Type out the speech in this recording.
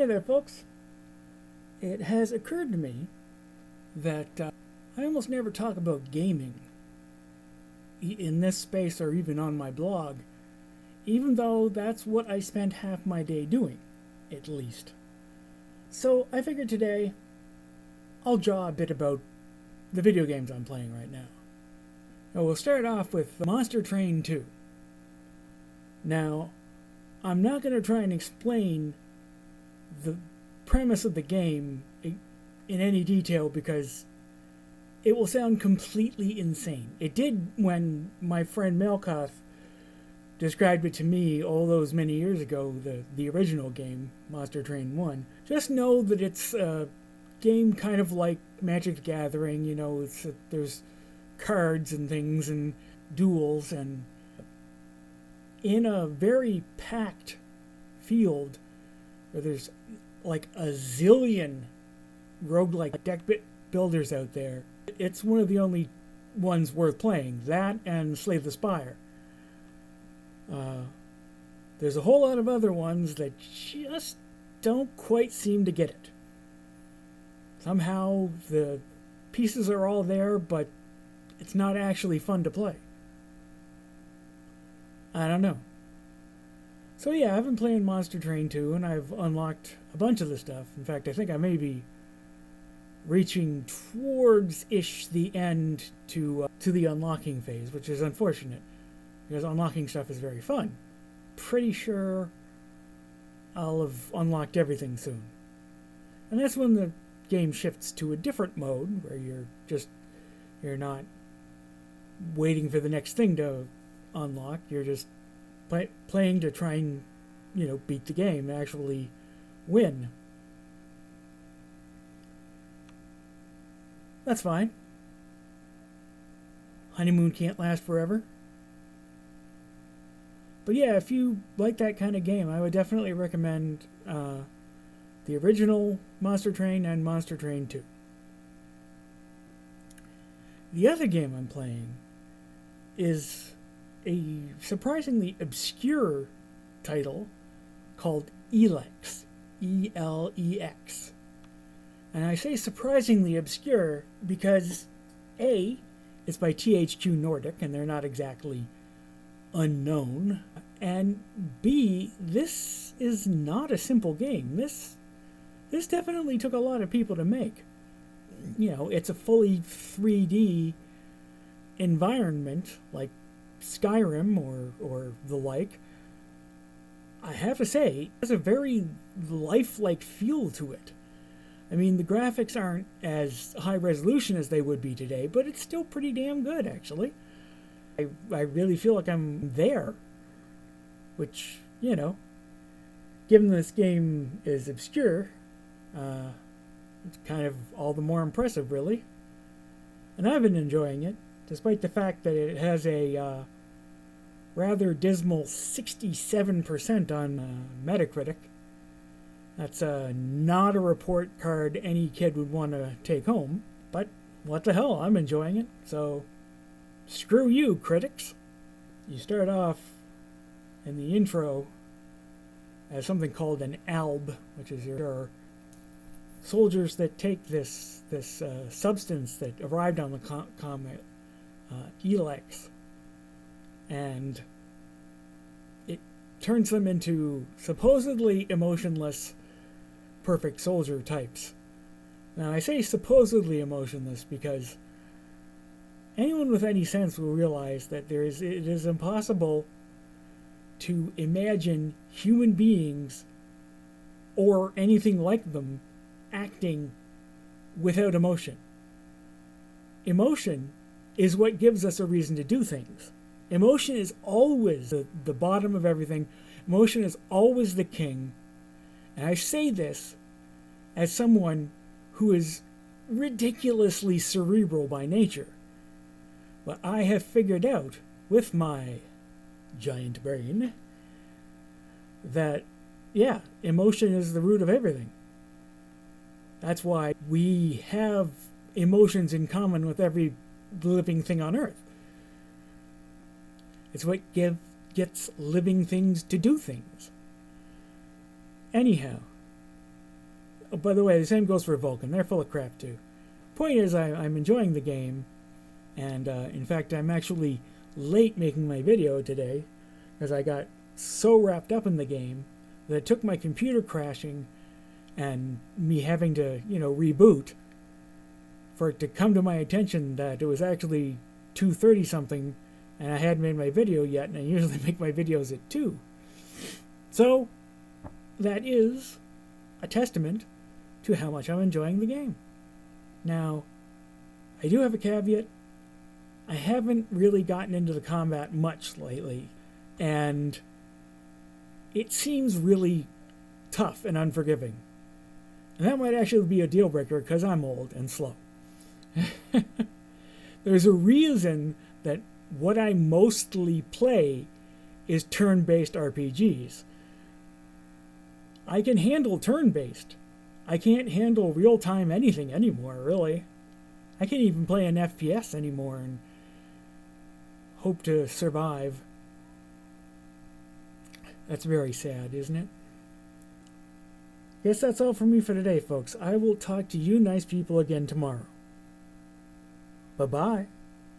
Hey there, folks. It has occurred to me that I almost never talk about gaming in this space or even on my blog, even though that's what I spend half my day doing, at least. So I figured today I'll jaw a bit about the video games I'm playing right now. Now we'll start off with Monster Train 2. Now, I'm not going to try and explain the premise of the game in any detail because it will sound completely insane. It did when my friend Melkoth described it to me all those many years ago, the original game, Monster Train 1. Just know that it's a game kind of like Magic the Gathering, you know, there's cards and things and duels, and in a very packed field where there's like a zillion roguelike deck builders out there, it's one of the only ones worth playing. That and Slay the Spire. There's a whole lot of other ones that just don't quite seem to get it. Somehow the pieces are all there, but it's not actually fun to play. I don't know. So yeah, I've been playing Monster Train 2, and I've unlocked a bunch of the stuff. In fact, I think I may be reaching towards-ish the end to the unlocking phase, which is unfortunate, because unlocking stuff is very fun. Pretty sure I'll have unlocked everything soon. And that's when the game shifts to a different mode, where you're not waiting for the next thing to unlock. You're just playing to try and, beat the game, actually win. That's fine. Honeymoon can't last forever. But yeah, if you like that kind of game, I would definitely recommend the original Monster Train and Monster Train 2. The other game I'm playing is a surprisingly obscure title called Elex. E-L-E-X. And I say surprisingly obscure because A, it's by THQ Nordic, and they're not exactly unknown. And B, this is not a simple game. This definitely took a lot of people to make. It's a fully 3D environment like Skyrim or the like. I have to say, it has a very lifelike feel to it. I mean, the graphics aren't as high resolution as they would be today, but it's still pretty damn good, actually. I really feel like I'm there, which, given this game is obscure, it's kind of all the more impressive, really. And I've been enjoying it, despite the fact that it has a rather dismal 67% on Metacritic. That's not a report card any kid would want to take home, but what the hell, I'm enjoying it, so screw you, critics. You start off in the intro as something called an alb, which is your soldiers that take this substance that arrived on the comet, Elex, and it turns them into supposedly emotionless perfect soldier types. Now, I say supposedly emotionless because anyone with any sense will realize that it is impossible to imagine human beings or anything like them acting without emotion. Emotion is what gives us a reason to do things. Emotion is always the bottom of everything. Emotion is always the king. And I say this as someone who is ridiculously cerebral by nature. But I have figured out, with my giant brain, that, emotion is the root of everything. That's why we have emotions in common with every living thing on Earth. It's what gets living things to do things. Anyhow, Oh, by the way, the same goes for Vulcan. They're full of crap too. Point is, I'm enjoying the game, and in fact, I'm actually late making my video today because I got so wrapped up in the game that it took my computer crashing and me having to, reboot for it to come to my attention that it was actually 2:30 something and I hadn't made my video yet, and I usually make my videos at 2. So that is a testament to how much I'm enjoying the game. Now, I do have a caveat. I haven't really gotten into the combat much lately, and it seems really tough and unforgiving. And that might actually be a deal breaker because I'm old and slow. There's a reason that what I mostly play is turn-based RPGs. I can handle turn-based. I can't handle real-time anything anymore, really. I can't even play an FPS anymore and hope to survive. That's very sad, isn't it? Guess that's all from me for today, folks. I will talk to you nice people again tomorrow. Bye-bye.